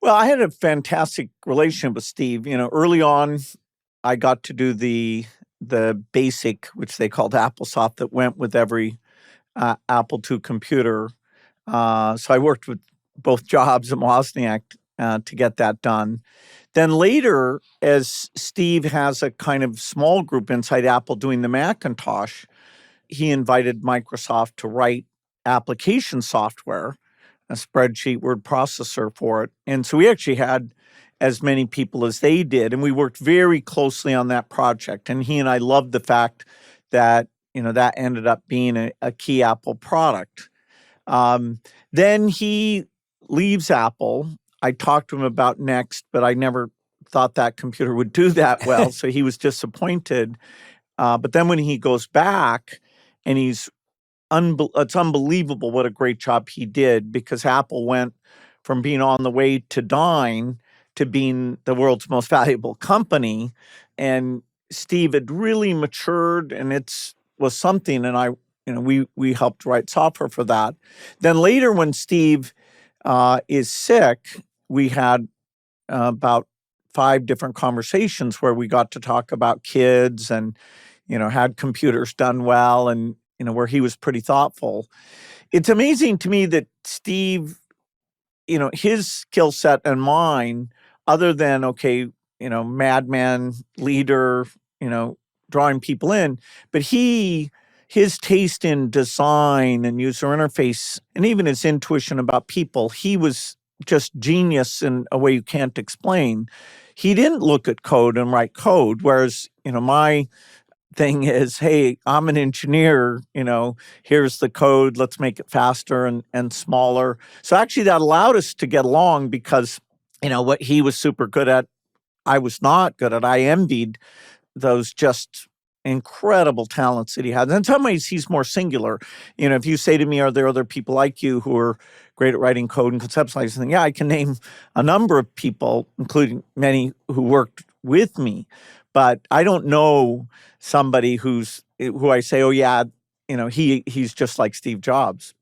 Well, I had a fantastic relationship with Steve. Early on, I got to do the basic, which they called AppleSoft, that went with every Apple II computer. So I worked with both Jobs and Wozniak to get that done. Then later, as Steve has a kind of small group inside Apple doing the Macintosh, he invited Microsoft to write application software, a spreadsheet word processor for it. And so we actually had as many people as they did, and we worked very closely on that project. And he and I loved the fact that, that ended up being a key Apple product. Then he leaves Apple. I talked to him about Next, but I never thought that computer would do that well. So he was disappointed. But then when he goes back, and it's unbelievable what a great job he did, because Apple went from being on the way to dying to being the world's most valuable company. And Steve had really matured, and was something. And we helped write software for that. Then later, when Steve is sick, we had about 5 different conversations where we got to talk about kids and, had computers done well, and, where he was pretty thoughtful. It's amazing to me that Steve, his skill set and mine, other than, madman, leader, drawing people in, but his taste in design and user interface, and even his intuition about people, he was just genius in a way you can't explain. He didn't look at code and write code, whereas, my thing is, hey, I'm an engineer, here's the code, let's make it faster and smaller. So actually that allowed us to get along, because, what he was super good at, I was not good at. I envied those just incredible talents that he had. And in some ways, he's more singular. If you say to me, are there other people like you who are great at writing code and conceptualizing? Yeah, I can name a number of people, including many who worked with me. But I don't know somebody who I say, oh yeah, he's just like Steve Jobs.